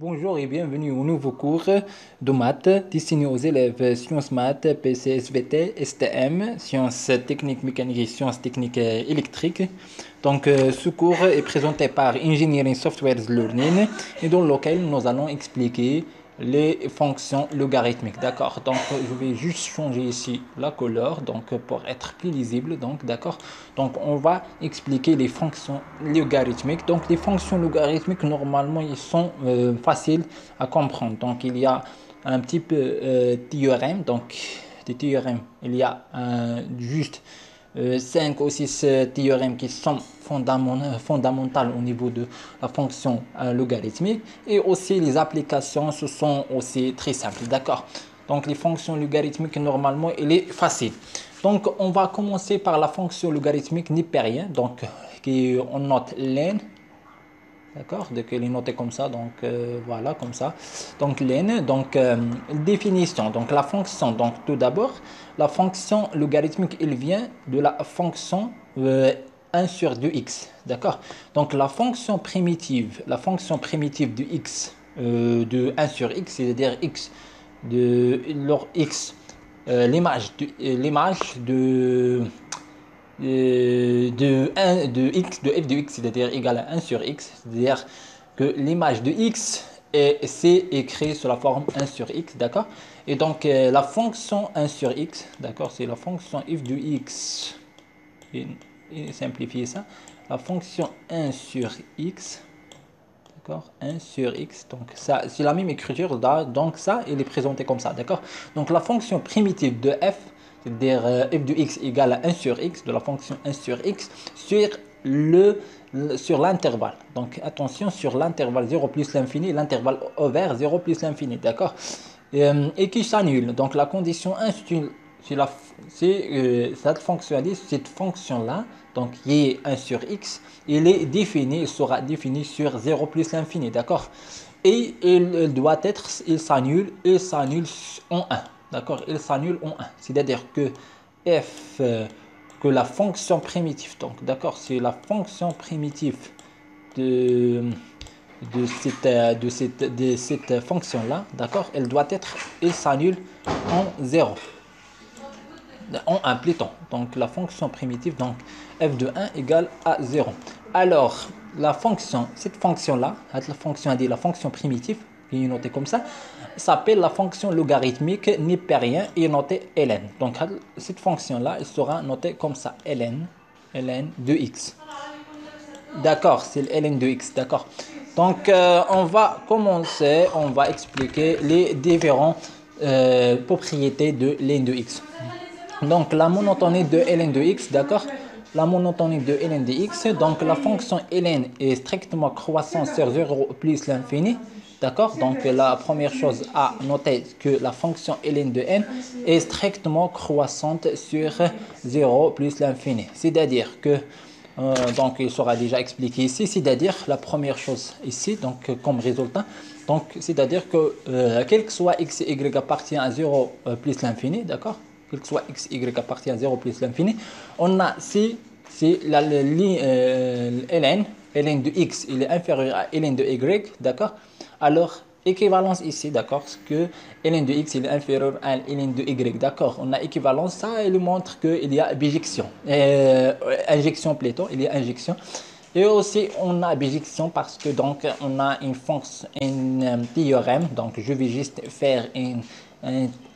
Bonjour et bienvenue au nouveau cours de maths destiné aux élèves sciences maths, PCSVT, STM, sciences techniques mécaniques et sciences techniques électriques. Ce cours est présenté par Engineering Software Learning et dans lequel nous allons expliquer les fonctions logarithmiques. D'accord. Je vais juste changer ici la couleur pour être plus lisible. D'accord. On va expliquer les fonctions logarithmiques. Les fonctions logarithmiques, normalement, ils sont faciles à comprendre. Il y a un petit peu théorème. Des théorèmes, il y a juste 5 ou 6 théorèmes qui sont fondamentaux au niveau de la fonction logarithmique. Et aussi, les applications, ce sont aussi très simples. D'accord. Les fonctions logarithmiques, normalement, il est facile. On va commencer par la fonction logarithmique népérienne. On note len. D'accord, donc elle est notée comme ça, voilà, comme ça. Len, définition, la fonction, tout d'abord, la fonction logarithmique, elle vient de la fonction 1 sur 2x, d'accord. La fonction primitive de x, de 1 sur x, c'est-à-dire x, leur x, l'image de x de f de x, c'est-à-dire égal à 1 sur x, c'est-à-dire que l'image de x c'est écrit sous la forme 1 sur x, d'accord. Et la fonction 1 sur x, d'accord, c'est la fonction f de x, et simplifier ça, la fonction 1 sur x, d'accord, 1 sur x, ça c'est la même écriture là, ça il est présenté comme ça, d'accord. La fonction primitive de f, c'est-à-dire f de x égale à 1 sur x, de la fonction 1 sur x, sur l'intervalle. Attention, sur l'intervalle 0 plus l'infini, l'intervalle ouvert 0 plus l'infini, d'accord. Et qui s'annule. La condition 1, cette fonction-là, qui est 1 sur x, il sera défini sur 0 plus l'infini, d'accord. Et il s'annule en 1, d'accord, il s'annule en 1. C'est-à-dire que f, que la fonction primitive, d'accord, c'est la fonction primitive de, de cette fonction-là, d'accord, elle s'annule en 0. En 1 plutôt. La fonction primitive, f de 1 égale à 0. Alors, cette fonction-là, la fonction primitive, qui est notée comme ça, s'appelle la fonction logarithmique népérienne et est notée ln. Cette fonction-là, elle sera notée comme ça, ln de x. D'accord, c'est ln de x, d'accord. On va commencer, on va expliquer les différentes propriétés de ln de x. La monotonie de ln de x, d'accord. La monotonie de ln de x, la fonction ln est strictement croissante sur 0 plus l'infini, d'accord. La première chose à noter que la fonction ln de n est strictement croissante sur 0 plus l'infini. C'est-à-dire que, il sera déjà expliqué ici, c'est-à-dire la première chose ici, comme résultat, c'est-à-dire que quel que soit x et y appartient à 0 plus l'infini, d'accord, quel que soit x, y appartient à 0 plus l'infini, on a si la ligne ln de x il est inférieur à ln de y, d'accord, alors équivalence ici, d'accord, que ln de x il est inférieur à ln de y, d'accord, on a équivalence, ça il montre qu'il y a bijection, injection plutôt, il y a injection. Et aussi, on a bijection parce que on a une fonction, un théorème. Je vais juste faire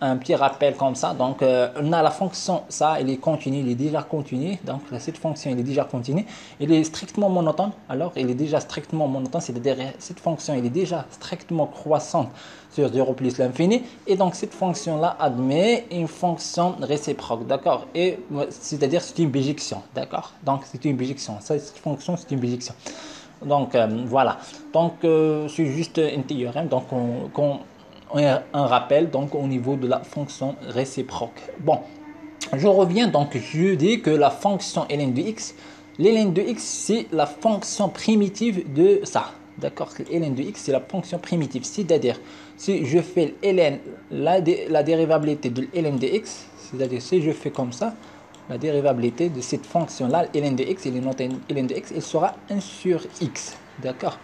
un petit rappel comme ça. On a la fonction, ça, elle est continue, il est déjà continu. Cette fonction, elle est déjà continue. Elle est strictement monotone. Alors, elle est déjà strictement monotone, c'est-à-dire cette fonction, elle est déjà strictement croissante sur 0 plus l'infini. Et cette fonction-là admet une fonction réciproque, d'accord. Et c'est-à-dire c'est une bijection, d'accord. C'est une bijection. Cette fonction, c'est une bijection. Voilà. C'est juste un théorème. Un rappel au niveau de la fonction réciproque. Bon, je reviens, je dis que la fonction ln de x, ln de x c'est la fonction primitive de ça, d'accord. Ln de x c'est la fonction primitive, c'est-à-dire si je fais ln, la dérivabilité de ln de x, c'est-à-dire si je fais comme ça, la dérivabilité de cette fonction là, ln de x, ln de x, elle sera 1 sur x, d'accord.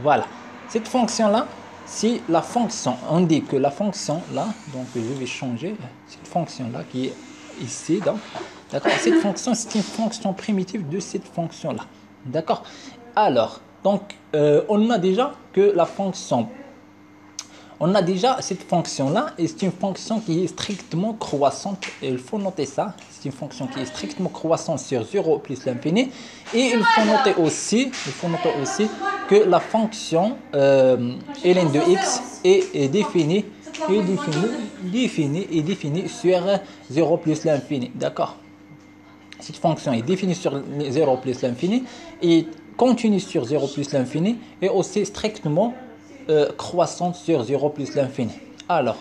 Voilà. Cette fonction-là, si la fonction, on dit que la fonction-là, donc je vais changer cette fonction-là qui est ici, donc, d'accord, cette fonction, c'est une fonction primitive de cette fonction-là, d'accord. Alors, donc, on a déjà que la fonction, on a déjà cette fonction-là, et c'est une fonction qui est strictement croissante, et il faut noter ça, c'est une fonction qui est strictement croissante sur 0 plus l'infini, et il faut noter aussi que la fonction ln de x est définie sur 0 plus l'infini, d'accord. Cette fonction est définie sur 0 plus l'infini et continue sur 0 plus l'infini et aussi strictement croissante sur 0 plus l'infini. Alors,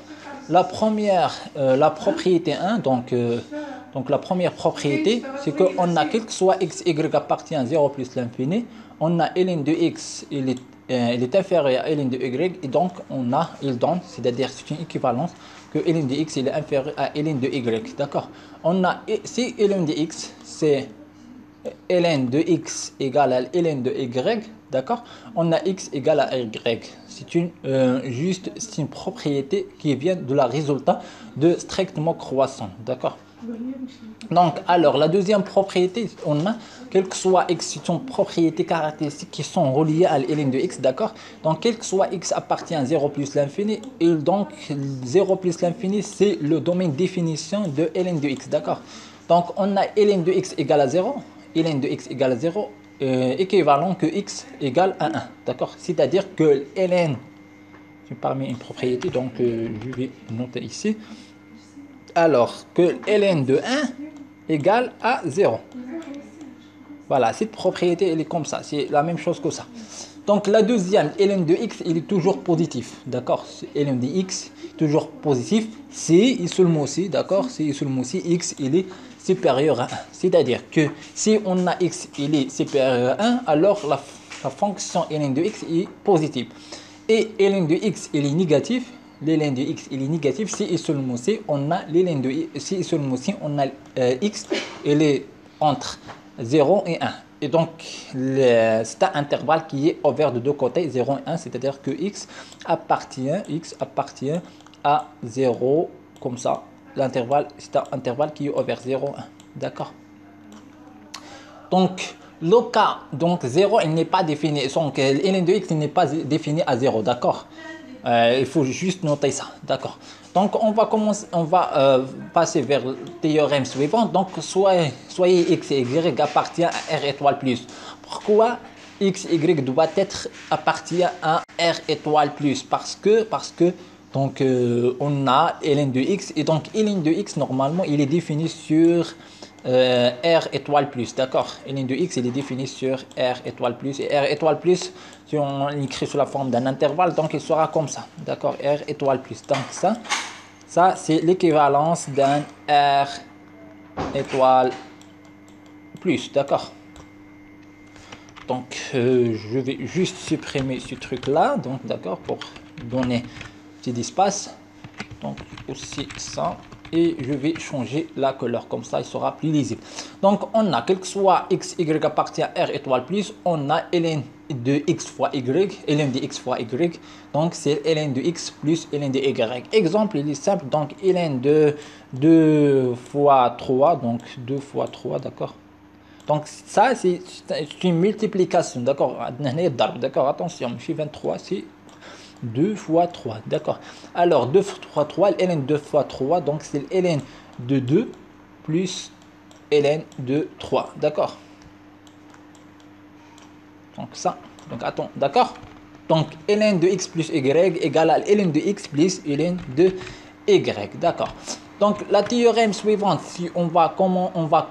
la propriété 1, donc la première propriété, c'est qu'on a quel que soit x, y appartient à 0 plus l'infini, on a ln de x, il est inférieur à ln de y, et donc il donne, c'est-à-dire c'est une équivalence, que ln de x il est inférieur à ln de y, d'accord. On a, si ln de x, c'est ln de x égale à ln de y, d'accord, on a x égale à y. C'est une propriété qui vient de la résultat de strictement croissant, d'accord. Donc, alors, la deuxième propriété, on a, quel que soit x, c'est une propriété caractéristique qui sont reliées à ln de x, d'accord. Donc, quel que soit x appartient à 0 plus l'infini, et donc 0 plus l'infini, c'est le domaine définition de ln de x, d'accord. Donc, on a ln de x égale à 0, ln de x égale à 0, équivalent que x égale à 1, d'accord. C'est-à-dire que ln, c'est parmi une propriété, donc je vais noter ici, alors que ln de 1 égale à 0. Voilà, cette propriété, elle est comme ça, c'est la même chose que ça. Donc la deuxième, ln de x, il est toujours positif, d'accord. Ln de x, toujours positif, si et seulement si, d'accord, si et seulement si x, il est supérieur à 1. C'est-à-dire que si on a x, il est supérieur à 1, alors la fonction ln de x est positive. Et ln de x, il est négatif. Ln de x il est négatif si et seulement si on a ln de si et seulement si on a x il est entre 0 et 1. Et donc c'est un intervalle qui est ouvert de deux côtés, 0 et 1, c'est-à-dire que x appartient à 0, comme ça. L'intervalle, c'est un intervalle qui est ouvert 0 et 1, d'accord. Donc le cas, donc 0 il n'est pas défini, donc ln de x n'est pas défini à 0, d'accord. Il faut juste noter ça, d'accord. Donc on va passer vers le théorème suivant. Donc soyez x et y appartient à R étoile plus. Pourquoi x y doit être appartient à R étoile plus? Parce que donc on a ln de x, et donc ln de x normalement il est défini sur R étoile plus, d'accord. ln de x il est défini sur R étoile plus, et R étoile plus, si on l'écrit sous la forme d'un intervalle, donc il sera comme ça, d'accord. R étoile plus, donc ça c'est l'équivalence d'un R étoile plus, d'accord. Donc je vais juste supprimer ce truc là, donc d'accord, pour donner un petit espace, donc aussi ça. Et je vais changer la couleur, comme ça il sera plus lisible. Donc on a, quel que soit x, y appartient à R étoile plus, on a ln de x fois y, ln de x fois y, donc c'est ln de x plus ln de y. Exemple, il est simple, donc ln de 2 fois 3, donc 2 fois 3, d'accord. Donc ça c'est une multiplication, d'accord, d'accord, attention, je suis 23, c'est 2 fois 3, d'accord. Alors 2 fois 3, ln 2 fois 3, donc c'est ln de 2 plus ln de 3, d'accord. Donc ça, donc attends, d'accord. Donc ln de x plus y égale à ln de x plus ln de y, d'accord. Donc la théorème suivante, si on va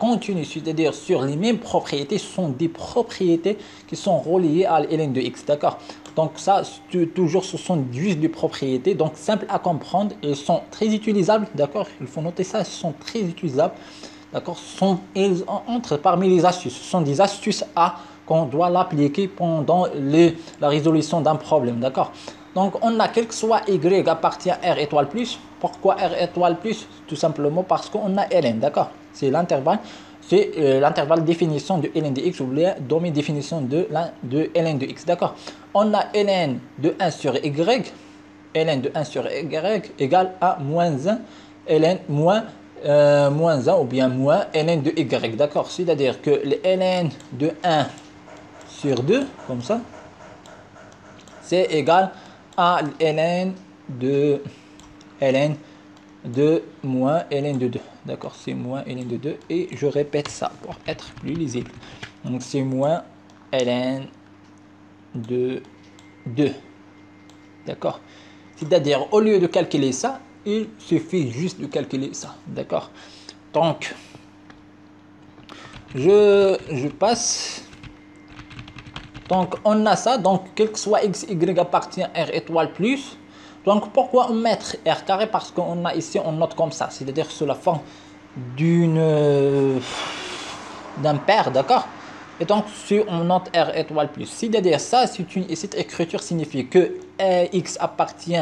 continuer, c'est-à-dire sur les mêmes propriétés, ce sont des propriétés qui sont reliées à ln de x, d'accord. Donc ça, toujours, ce sont juste des propriétés, donc simples à comprendre, elles sont très utilisables, d'accord. Il faut noter ça, elles sont très utilisables, d'accord. Elles entrent parmi les astuces, ce sont des astuces qu'on doit l'appliquer pendant la résolution d'un problème, d'accord. Donc on a, quel que soit y appartient à R étoile plus. Pourquoi R étoile plus? Tout simplement parce qu'on a ln, d'accord. C'est l'intervalle c'est l'intervalle définition de ln de x ou bien domaine définition de ln de x. D'accord. On a ln de 1 sur y, ln de 1 sur y égale à moins 1 ln moins 1 ou bien moins ln de y. D'accord. C'est-à-dire que le ln de 1 sur 2, comme ça, c'est égal à ln de moins ln de 2. D'accord, c'est moins ln de 2. Et je répète ça pour être plus lisible. Donc c'est moins ln de 2. D'accord. C'est-à-dire, au lieu de calculer ça, il suffit juste de calculer ça. D'accord. Donc, je passe. Donc, on a ça. Donc, quel que soit x, y appartient à R étoile plus. Donc, pourquoi on met R carré? Parce qu'on a ici, on note comme ça. C'est-à-dire sous la forme d'un paire, d'accord? Et donc, si on note R étoile plus. C'est-à-dire ça, cette écriture signifie que x appartient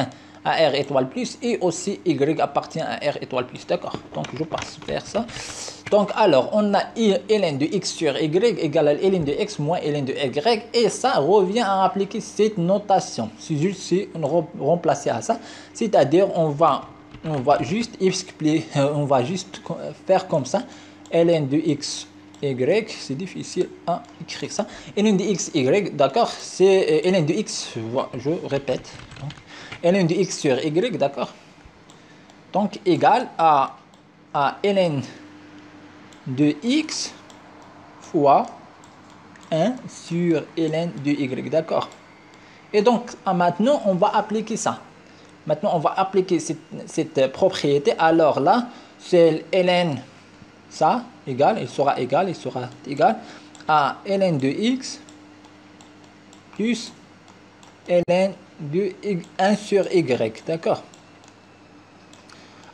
à R étoile plus et aussi y appartient à R étoile plus, d'accord? Donc, je passe vers ça. Donc, alors, on a ln de x sur y égale à ln de x moins ln de y. Et ça revient à appliquer cette notation. C'est juste si on remplacer à ça. C'est-à-dire, on va juste faire comme ça. Ln de x, y, c'est difficile à écrire ça. Ln de x, y, d'accord? C'est ln de x, je répète. Donc, ln de x sur y, d'accord? Donc, égal à ln de x fois 1 sur ln de y, d'accord? Et donc, maintenant, on va appliquer ça. Maintenant, on va appliquer cette propriété. Alors là, c'est ln, ça, égal, il sera égal à ln de x plus ln de 1 sur y, d'accord?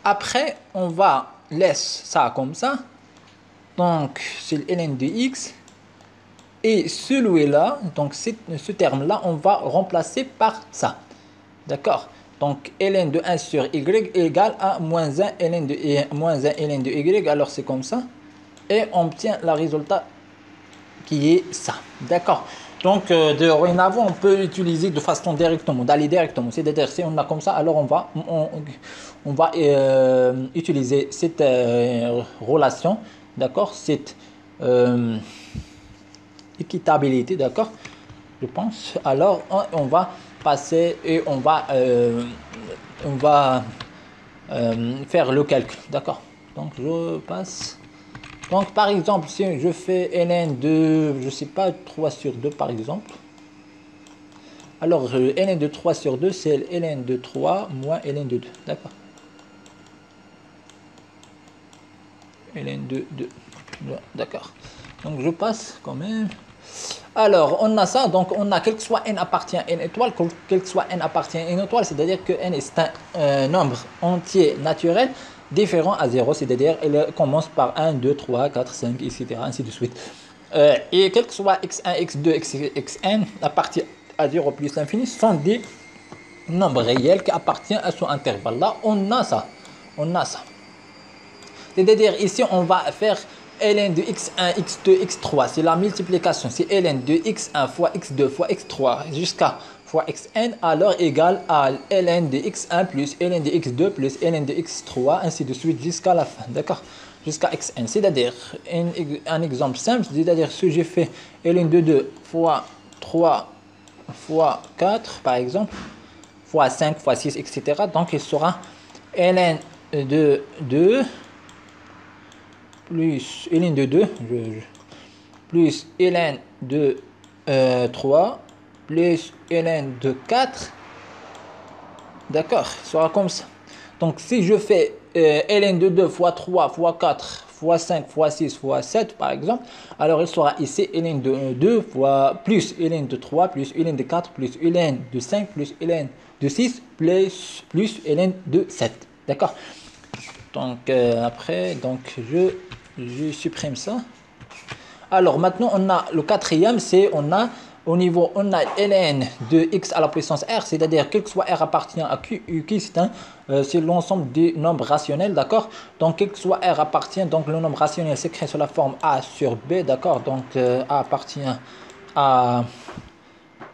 Après, on va laisser ça comme ça. Donc, c'est ln de x. Et celui-là, donc ce terme-là, on va remplacer par ça. D'accord? Donc, ln de 1 sur y égale à moins 1 ln de y. Alors, c'est comme ça. Et on obtient le résultat qui est ça. D'accord? Donc, dorénavant, on peut utiliser de façon directement, d'aller directement. C'est-à-dire, si on a comme ça, alors on va utiliser cette relation, d'accord? Cette équitabilité, d'accord? Je pense. Alors, on va passer et on va faire le calcul, d'accord? Donc, je passe. Donc, par exemple, si je fais ln de, je sais pas, 3 sur 2, par exemple. Alors, ln de 3 sur 2, c'est ln de 3 moins ln de 2, d'accord? Ln de 2, d'accord. Donc, je passe quand même. Alors, on a ça, donc on a quel que soit n appartient à n étoile, quel que soit n appartient à n étoile, c'est-à-dire que n est un nombre entier naturel différent à 0, c'est-à-dire il commence par 1, 2, 3, 4, 5, etc., ainsi de suite. Et quel que soit x1, x2, xn appartient à 0 plus l'infini, sont des nombres réels qui appartiennent à ce intervalle-là. On a ça. C'est-à-dire ici, on va faire ln de x1, x2, x3, c'est la multiplication. C'est ln de x1 fois x2 fois x3 jusqu'à fois xn, alors égal à ln de x1 plus ln de x2 plus ln de x3, ainsi de suite jusqu'à la fin, d'accord? Jusqu'à xn. C'est-à-dire, un exemple simple, c'est-à-dire si j'ai fait ln de 2 fois 3 fois 4, par exemple, fois 5 fois 6, etc. Donc, il sera ln de 2 plus ln de 2 plus ln de 3 plus ln de 4, d'accord, sera comme ça. Donc si je fais ln de 2 fois 3 fois 4 fois 5 fois 6 fois 7 par exemple, alors il sera ici ln de 2 fois plus ln de 3 plus ln de 4 plus ln de 5 plus ln de 6 plus ln de 7, d'accord? Donc après, donc je supprime ça. Alors maintenant on a le quatrième, c'est on a Au niveau, on a ln de x à la puissance r, c'est-à-dire quel que soit r appartient à q, c'est l'ensemble des nombres rationnels, d'accord. Donc, quel que soit r appartient, donc le nombre rationnel s'écrit sous la forme a sur b, d'accord. Donc, a appartient à...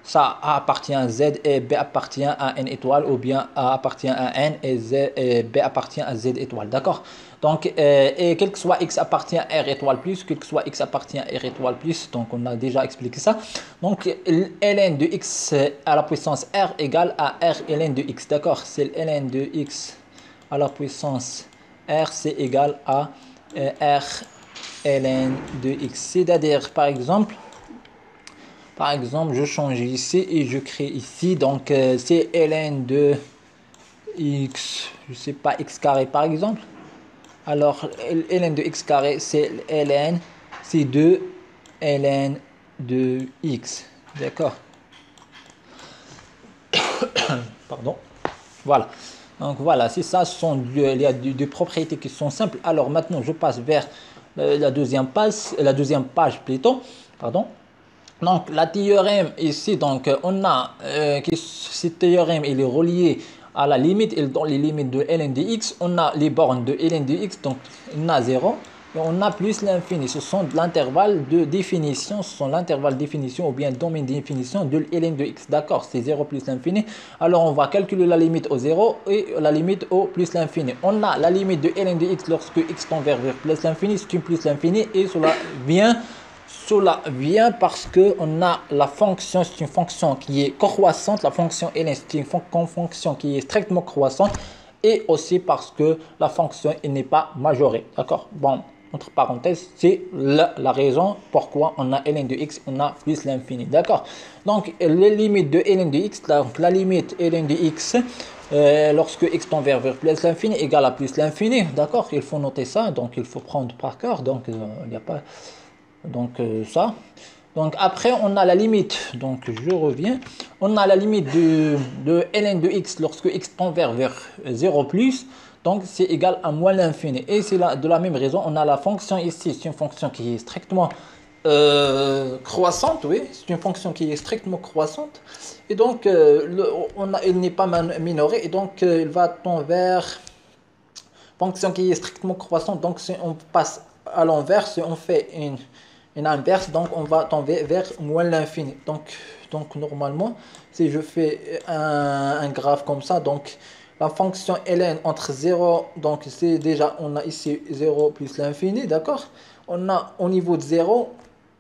Ça A appartient à Z et B appartient à N étoile, ou bien A appartient à N et, et B appartient à Z étoile, d'accord. Donc, et quel que soit X appartient à R étoile plus, quel que soit X appartient à R étoile plus, donc on a déjà expliqué ça. Donc, ln de X à la puissance R égale à R ln de X, d'accord. C'est ln de X à la puissance R, c'est égal à R ln de X. C'est-à-dire, par exemple, je change ici et je crée ici. Donc, c'est ln de x, je sais pas, x carré par exemple. Alors, ln de x carré, c'est ln, c'est 2 ln de x. D'accord. Pardon. Voilà. Donc, voilà, c'est ça. Il y a des propriétés qui sont simples. Alors, maintenant, je passe vers la deuxième page plutôt. Pardon. Donc, la théorème ici, donc, on a ce théorème, il est relié à la limite, et dans les limites de ln de x, on a les bornes de ln de x, donc on a 0, et on a plus l'infini. Ce sont l'intervalle de définition, ou bien domaine de définition de ln de x, d'accord, c'est 0 plus l'infini. Alors, on va calculer la limite au 0 et la limite au plus l'infini. On a la limite de ln de x lorsque x tend vers plus l'infini, c'est une plus l'infini, et cela vient parce que on a la fonction, c'est une fonction qui est croissante, la fonction ln c'est une fonction qui est strictement croissante, et aussi parce que la fonction n'est pas majorée, d'accord. Bon, entre parenthèses, c'est la raison pourquoi on a ln de x, on a plus l'infini, d'accord. Donc les limites de ln de x, donc la limite ln de x lorsque x tend vers plus l'infini égale à plus l'infini, d'accord. Il faut noter ça, donc il faut prendre par cœur, donc il n'y a pas... Donc ça. Donc après on a la limite, donc je reviens, on a la limite de ln de x lorsque x tend vers 0 plus, donc c'est égal à moins l'infini. Et c'est de la même raison, on a la fonction ici, c'est une fonction qui est strictement croissante, oui, c'est une fonction qui est strictement croissante, et donc il n'est pas minoré, et donc il va tendre vers fonction qui est strictement croissante. Donc si on passe à l'inverse, on fait une inverse, donc on va tomber vers moins l'infini. Donc normalement, si je fais un graphe comme ça, donc la fonction ln entre 0, donc c'est déjà, on a ici 0 plus l'infini, d'accord. On a au niveau de 0,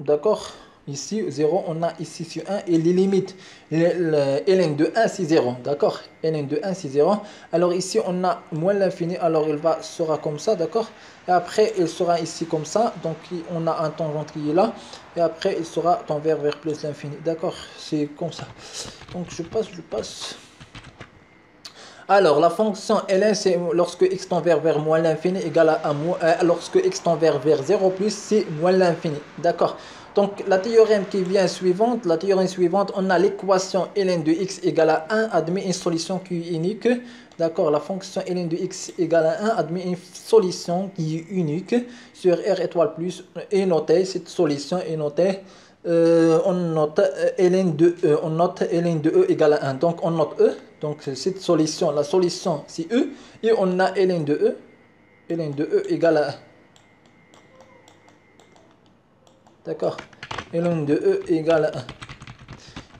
d'accord, ici 0, on a ici sur 1, et les limites, ln de 1 c'est 0, d'accord, ln de 1 c'est 0. Alors ici on a moins l'infini, alors il sera comme ça, d'accord, et après il sera ici comme ça, donc on a un tangente qui est là, et après il sera tendance vers plus l'infini, d'accord, c'est comme ça. Donc je passe. Alors, la fonction ln, c'est lorsque x tend vers moins l'infini égale à lorsque x tend vers 0 plus, c'est moins l'infini. D'accord. Donc, la théorème suivante, on a l'équation ln de x égale à 1 admet une solution qui est unique. D'accord. La fonction ln de x égale à 1 admet une solution qui est unique sur r étoile plus, et notée, cette solution est notée. On note ln de e égale à 1. Donc, on note e. Donc, cette solution, la solution, c'est e. Et on a ln de e. Ln de e égale à 1. D'accord. Ln de e égale à 1.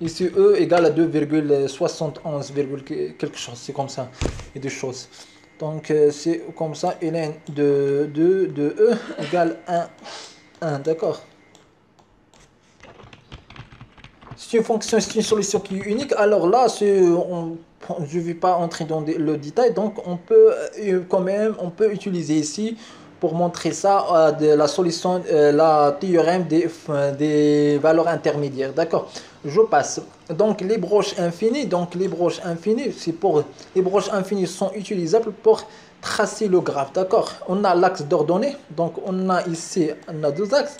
Ici, e égale à 2,71, quelque chose. C'est comme ça. Et des choses. Donc, c'est comme ça. Ln de e égale à 1. D'accord. C'est une fonction, c'est une solution qui est unique. Alors là, je ne vais pas entrer dans le détail. Donc, on peut quand même, utiliser ici pour montrer ça la solution, la théorème des valeurs intermédiaires. D'accord. Je passe. Donc, les broches infinies. Les broches infinies sont utilisables pour tracer le graphe. D'accord. On a l'axe d'ordonnée. Donc, on a deux axes.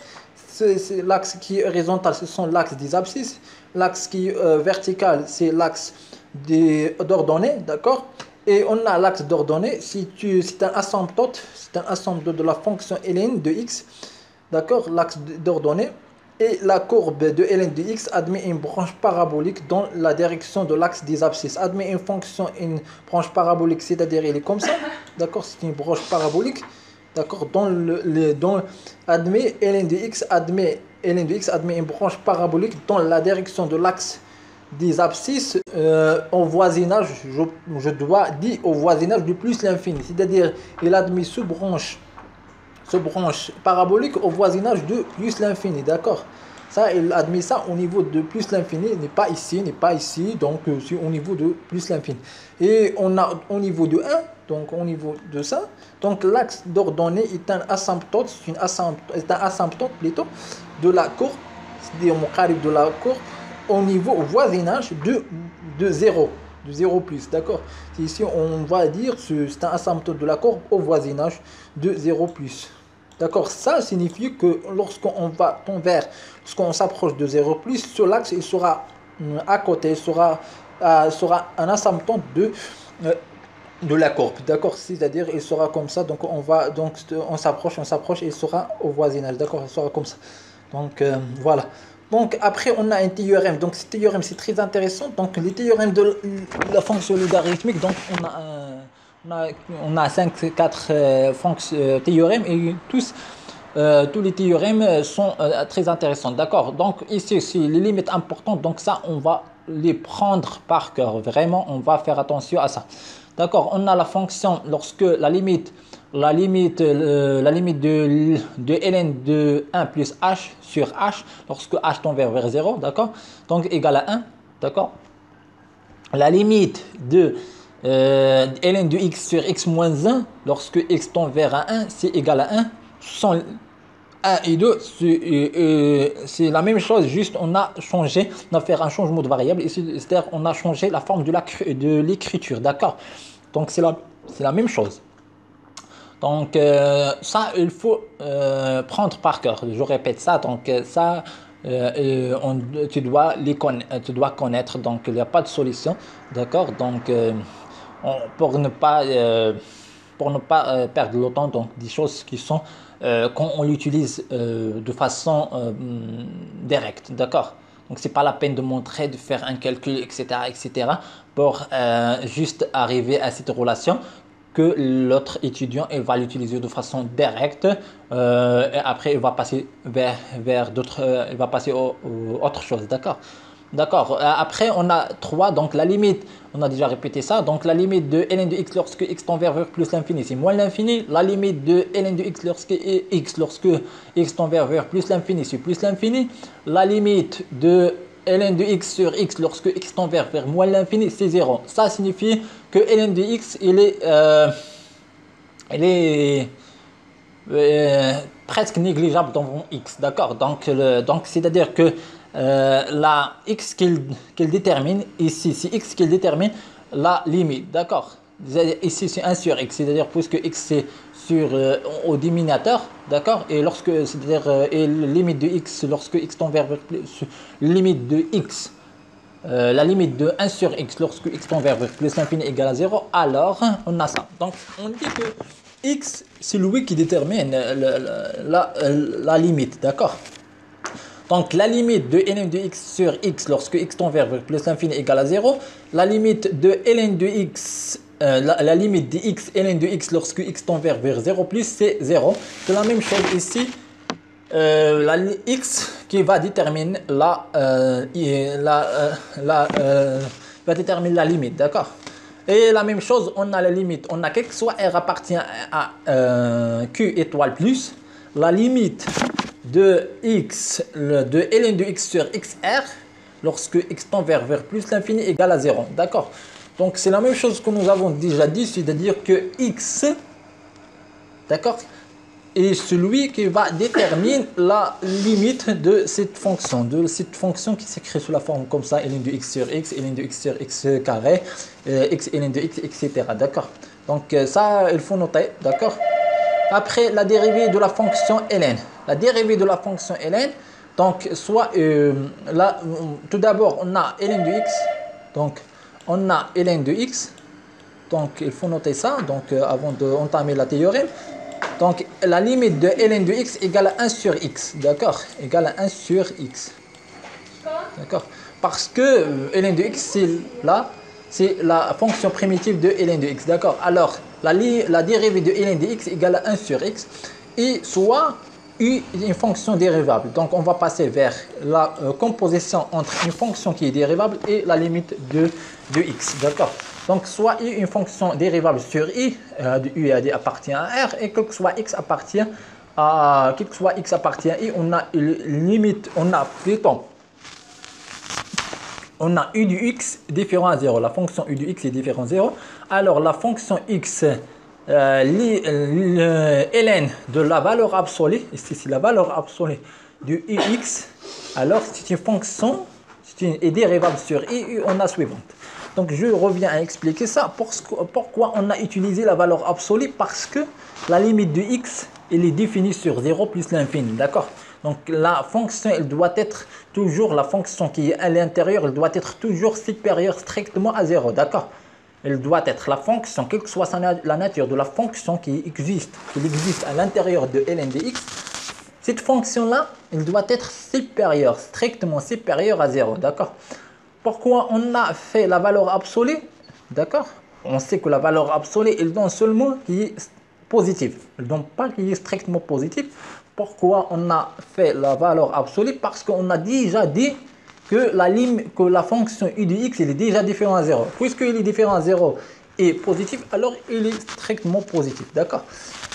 C'est l'axe qui est horizontal, ce sont l'axe des abscisses. L'axe qui est vertical, c'est l'axe d'ordonnées, d'accord. Et on a l'axe d'ordonnées, c'est un asymptote, de la fonction ln de x, d'accord, l'axe d'ordonnées. et la courbe de ln de x admet une branche parabolique dans la direction de l'axe des abscisses. Admet une fonction, une branche parabolique, c'est-à-dire il est comme ça, d'accord, c'est une branche parabolique, d'accord, admet ln de x admet une branche parabolique dans la direction de l'axe des abscisses au voisinage, je dois dire au voisinage du plus l'infini, c'est-à-dire il admet ce branche parabolique au voisinage de plus l'infini, d'accord. Ça, il admet ça au niveau de plus l'infini, n'est pas ici, donc c'est au niveau de plus l'infini. Et on a au niveau de 1, donc au niveau de ça, donc l'axe d'ordonnée est un asymptote, c'est un asymptote plutôt de la courbe, c'est-à-dire mon carré de la courbe au niveau au voisinage de 0. De 0 plus, d'accord. Ici, on va dire c'est un asymptote de la courbe au voisinage de 0 plus. D'accord, ça signifie que lorsqu'on s'approche de 0 plus, sur l'axe, il sera à côté, sera un asymptote de la courbe, d'accord, c'est-à-dire il sera comme ça, donc on s'approche, et il sera au voisinage, d'accord, il sera comme ça. Donc voilà. Donc après on a un théorème, donc ce théorème c'est très intéressant, donc les théorèmes de la fonction logarithmique, donc on a 4 théorèmes et tous les théorèmes sont très intéressants, d'accord. Donc ici c'est les limites importantes, donc ça on va les prendre par cœur, vraiment on va faire attention à ça, d'accord. On a la fonction lorsque la limite de ln de 1 plus h sur h, lorsque h tend vers 0, d'accord, donc égal à 1, d'accord. La limite de ln de x sur x moins 1, lorsque x tend vers 1, c'est égal à 1. Sont 1 et 2, c'est la même chose, juste on a fait un changement de variable, c'est-à-dire on a changé la forme de l'écriture, d'accord. Donc c'est la même chose. Donc ça, il faut prendre par cœur. Je répète ça. Donc ça, tu dois connaître. Donc il n'y a pas de solution, d'accord. Donc pour ne pas perdre le temps, donc des choses qui sont quand on l'utilise de façon directe, d'accord. Donc c'est pas la peine de montrer, de faire un calcul, etc., pour juste arriver à cette relation que l'autre étudiant il va l'utiliser de façon directe et après il va passer vers d'autres, il va passer au autre chose, d'accord. D'accord. Après, on a 3, donc la limite, on a déjà répété ça. Donc la limite de ln de x lorsque x tend vers plus l'infini, c'est moins l'infini. La limite de ln de x lorsque x tend vers plus l'infini, c'est plus l'infini. La limite de ln de x sur x lorsque x tend vers moins l'infini, c'est 0. Ça signifie que ln de x, il est presque négligeable dans x, d'accord. Donc c'est-à-dire que la x qu'il détermine, ici c'est x qu'il détermine la limite, d'accord. Ici c'est 1 sur x, c'est-à-dire puisque x c'est sur au dénominateur, d'accord, et c'est-à-dire et la limite de x lorsque x tend vers plus, limite de x, la limite de 1 sur x lorsque x tend vers plus l'infini égale à 0, alors on a ça. Donc on dit que x c'est lui qui détermine la limite, d'accord. Donc la limite de ln de x sur x lorsque x tend vers plus l'infini égale à 0. La limite de ln de x, la limite de x ln de x lorsque x tend vers 0 plus, c'est 0. C'est la même chose ici. La x qui va déterminer va déterminer la limite, d'accord. Et la même chose, on a la limite, on a quelque soit r appartient à q étoile plus, la limite de x, de ln de x sur xr, lorsque x tend vers plus l'infini égale à 0, d'accord. Donc c'est la même chose que nous avons déjà dit, c'est-à-dire que x, d'accord, est celui qui va déterminer la limite de cette fonction qui s'écrit sous la forme comme ça, ln de x sur x, ln de x sur x carré, x ln de x, etc., d'accord. Donc ça, il faut noter, d'accord. Après, la dérivée de la fonction ln. La dérivée de la fonction ln, donc soit là, tout d'abord on a ln de x, donc on a ln de x, donc il faut noter ça, donc avant d'entamer la théorème. Donc, la limite de ln de x égale à 1 sur x. D'accord? Égale à 1 sur x. D'accord? Parce que ln de x, c'est la fonction primitive de ln de x. D'accord? Alors, la dérivée de ln de x égale à 1 sur x. Et soit une fonction dérivable. Donc, on va passer vers la composition entre une fonction qui est dérivable et la limite de x. D'accord? Donc, soit une fonction dérivable sur i, de u et à d appartient à r, et quel que soit x appartient à i, on a une limite, on a u du x différent à 0. La fonction u du x est différent à 0. Alors, la fonction x, ln de la valeur absolue, ici c'est la valeur absolue du ux, alors c'est une fonction, est dérivable sur i, on a suivante. Donc je reviens à expliquer ça. Pourquoi on a utilisé la valeur absolue? Parce que la limite de x, elle est définie sur 0 plus l'infini. D'accord? Donc la fonction, elle doit être toujours, la fonction qui est à l'intérieur, elle doit être toujours supérieure strictement à 0. D'accord? Elle doit être la fonction, quelle que soit la nature de la fonction qui existe à l'intérieur de ln de x. Cette fonction-là, elle doit être supérieure, strictement supérieure à 0. D'accord? Pourquoi on a fait la valeur absolue? D'accord? On sait que la valeur absolue, elle donne seulement qui est positive. Elle ne donne pas qui est strictement positive. Pourquoi on a fait la valeur absolue? Parce qu'on a déjà dit que la fonction u de x, elle est déjà différente à 0. Puisqu'il est différent à 0 et positif, alors il est strictement positif. D'accord?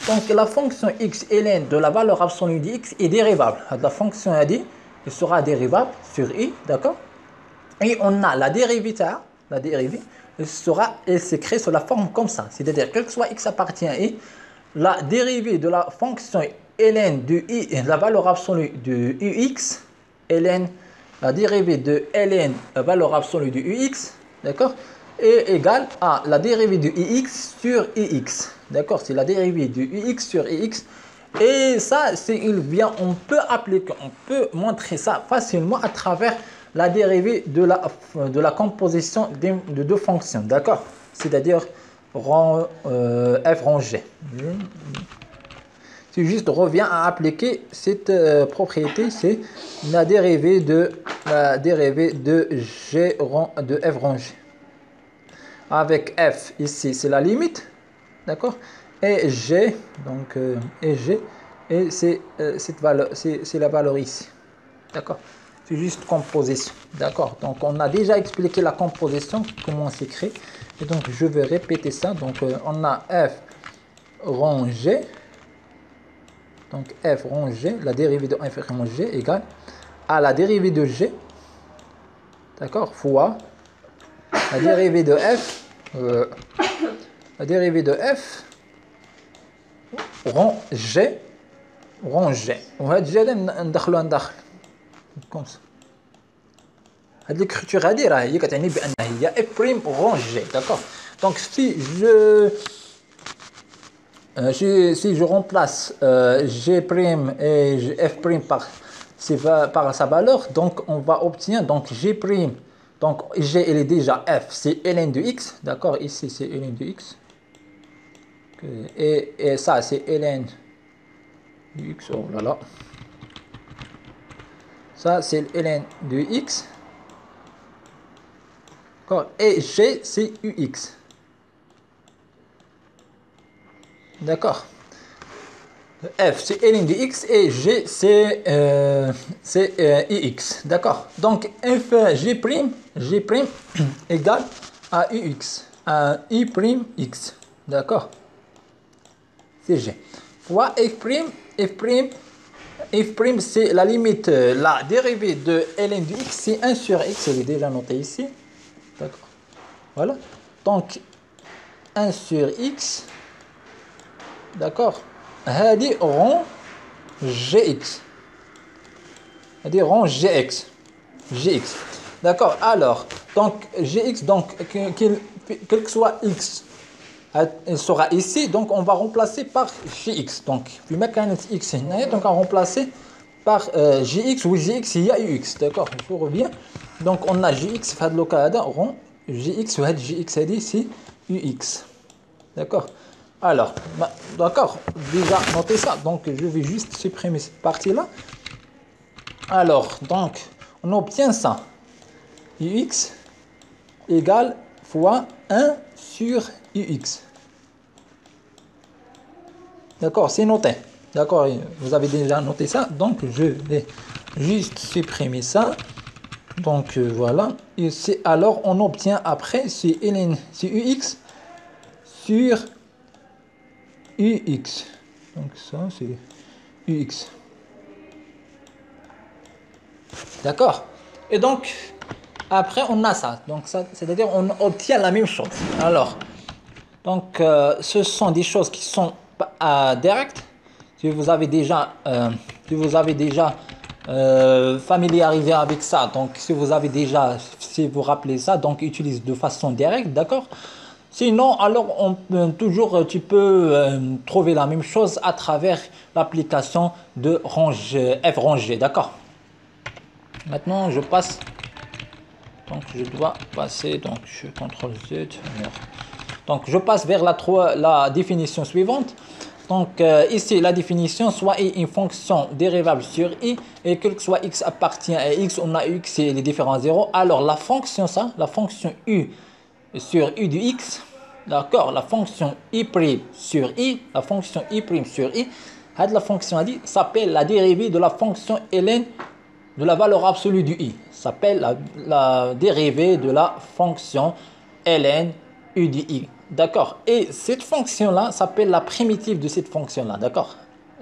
Donc la fonction x ln de la valeur absolue de x est dérivable. La fonction a dit, elle sera dérivable sur i. D'accord? Et on a la dérivée, elle s'écrit sous la forme comme ça. C'est-à-dire, quel que soit x appartient à i, la dérivée de la fonction ln de i, la valeur absolue de ux, la dérivée de ln, la valeur absolue de ux, d'accord, est égale à la dérivée de ix sur ix. D'accord, c'est la dérivée de ux sur ix. Et ça, on peut montrer ça facilement à travers la dérivée de la composition de deux fonctions, d'accord? C'est-à-dire f rang g. Si juste revient à appliquer cette propriété, c'est la dérivée de g de f rang g. Avec f ici, c'est la limite, d'accord? Et g, donc et c'est cette valeur, c'est la valeur ici, d'accord? C'est juste composition, d'accord? Donc on a déjà expliqué la composition, comment s'écrit, et donc je vais répéter ça. Donc on a f rang g, donc f rang g, la dérivée de f rang g égale à la dérivée de g, d'accord, fois la dérivée de f, rang g, وهاد جي ندخلوها نداخل كوم سا. هاد l'écriture هادي راه هي كتعني بان هي f prime rang g, d'accord? Donc si je remplace g prime et f prime par sa valeur, donc on va obtenir donc g prime, donc g elle est déjà f, c'est ln de x, d'accord? Ici c'est ln de x, et ça c'est ln de x, oh là là, ça c'est ln de x, d'accord? Et g c'est ux, d'accord? F c'est ln de x et g c'est ux, d'accord? Donc f g prime égale à ux, à i prime x, d'accord? C'est g fois f prime c'est la limite, la dérivée de ln de x c'est 1 sur x, elle est déjà notée ici, d'accord? Voilà, donc 1 sur x, d'accord? هذه rang gx, هذه rang gx, d'accord? Alors donc gx, donc quel que soit x, elle sera ici, donc on va remplacer par gx. Donc puis mécanique x, donc on va remplacer par gx, ou gx il y a ux, d'accord? Je reviens. Donc on a gx في هذا le cas rang gx, وهذا gx هذه c'est ux, d'accord? Alors, d'accord, déjà noté ça. Donc, je vais juste supprimer cette partie-là. Alors, donc, on obtient ça. Ux égale fois 1 sur Ux. D'accord, c'est noté. D'accord, vous avez déjà noté ça. Donc, je vais juste supprimer ça. Donc, voilà. Et alors, on obtient après, c'est Ux sur UX. Donc, ça, c'est UX. D'accord. Et donc, après, on a ça. Donc, ça, c'est-à-dire, on obtient la même chose. Alors, donc, ce sont des choses qui sont directes. Si vous avez déjà, familiarisé avec ça, donc si vous avez déjà, si vous rappelez ça, donc utilise de façon directe, d'accord? Sinon, alors toujours, tu peux trouver la même chose à travers l'application de f-rangé, d'accord? Maintenant, je passe. Donc, je dois passer. Donc, je contrôle Z. Donc, je passe vers la définition suivante. Donc, ici, la définition, soit i une fonction dérivable sur i, et quel que soit x appartient à x, on a x et les différents zéros. Alors, la fonction u sur u de x, d'accord, la fonction i' sur i, la fonction i' sur i, la fonction s'appelle la dérivée de la fonction ln de la valeur absolue du i. S'appelle la dérivée de la fonction ln u de i. D'accord. Et cette fonction-là s'appelle la primitive de cette fonction-là. D'accord.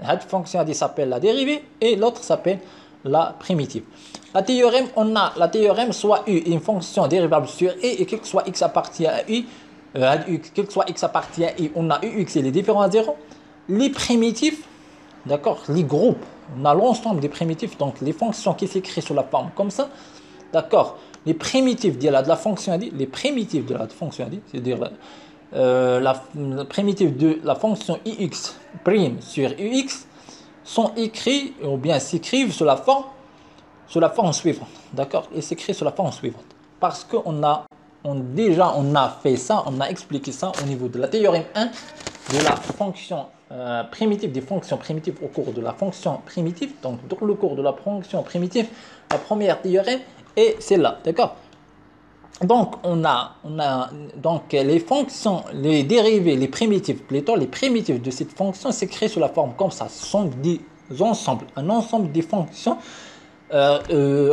Cette fonction s'appelle la dérivée et l'autre s'appelle la primitive. La théorème, on a la théorème soit u une fonction dérivable sur i et quel que soit x appartient à i, quel que soit x appartient à i, on a ux et les différents zéros. Les primitifs, d'accord, les groupes, on a l'ensemble des primitifs, donc les fonctions qui s'écrivent sous la forme comme ça, d'accord. Les primitifs de la fonction les primitifs de la fonction c'est-à-dire la primitive de la fonction ix prime sur ux sont écrits ou bien s'écrivent sous la forme suivante, d'accord, et s'écrit sous la forme suivante parce que déjà on a fait ça, on a expliqué ça au niveau de la théorème 1 de la fonction primitive, des fonctions primitives au cours de la fonction primitive. Donc dans le cours de la fonction primitive, la première théorème est celle-là, d'accord. Donc on a donc les fonctions, les dérivées, les primitives plutôt, les primitives de cette fonction s'écrivent sous la forme comme ça. Ce sont des ensembles, un ensemble des fonctions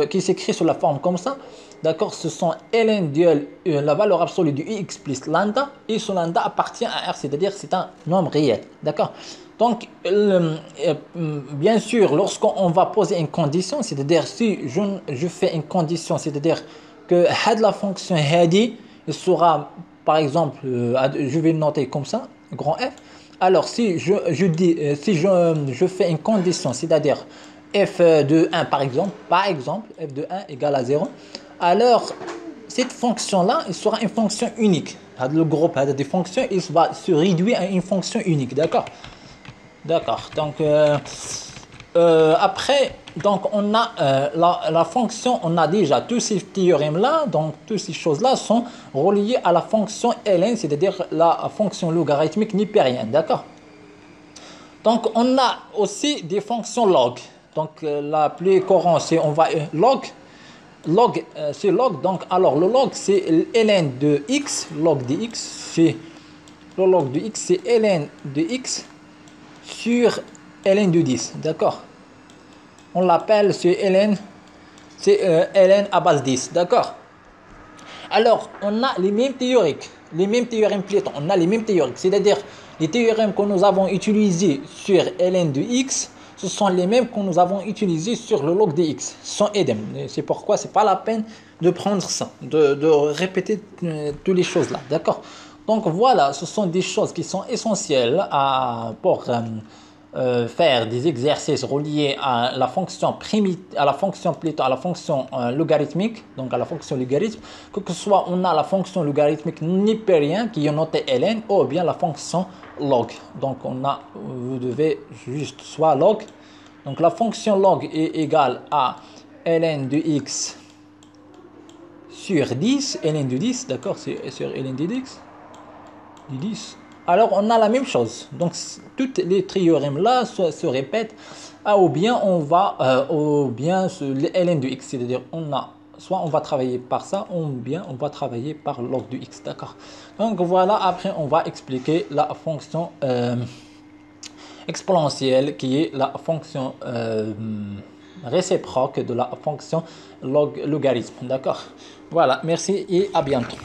qui s'écrit sous la forme comme ça. D'accord, ce sont ln duel la valeur absolue du x plus lambda, et ce lambda appartient à R, c'est-à-dire c'est un nombre réel. D'accord. Donc, bien sûr, lorsqu'on va poser une condition, c'est-à-dire si je fais une condition, c'est-à-dire que la fonction hadi sera, par exemple, je vais le noter comme ça, grand F. Alors, si je fais une condition, c'est-à-dire f de 1 par exemple, f de 1 égale à 0, alors cette fonction-là, il sera une fonction unique. Le groupe des fonctions, il va se réduire à une fonction unique, d'accord. D'accord, donc après, donc on a la fonction, on a déjà tous ces théorèmes-là, donc toutes ces choses-là sont reliées à la fonction ln, c'est-à-dire la fonction logarithmique népérienne, d'accord. Donc on a aussi des fonctions log. Donc la plus courante, c'est on va log, c'est log. Donc alors le log c'est ln de x, log de x, c'est le log de x, c'est ln de x sur ln de 10, d'accord. On l'appelle c'est ln à base 10, d'accord. Alors on a les mêmes théoriques, les mêmes théorèmes Platon, on a les mêmes théoriques, c'est-à-dire les théorèmes que nous avons utilisés sur ln de x, ce sont les mêmes que nous avons utilisés sur le log de x, sont idem. C'est pourquoi c'est pas la peine de prendre ça, de répéter toutes les choses là, d'accord. Donc voilà, ce sont des choses qui sont essentielles pour faire des exercices reliés à la fonction logarithmique, donc à la fonction logarithme, que ce soit on a la fonction logarithmique népérienne qui est notée ln, ou bien la fonction log. Donc vous devez juste soit log, donc la fonction log est égale à ln de x sur 10, ln de 10, d'accord, c'est sur ln de 10, alors on a la même chose. Donc toutes les théorèmes là se répètent. Ah, ou bien on va, ou bien les ln de x, c'est-à-dire on a, soit on va travailler par ça, ou bien on va travailler par log de x, d'accord. Donc voilà, après on va expliquer la fonction exponentielle qui est la fonction réciproque de la fonction logarithme, d'accord. Voilà, merci et à bientôt.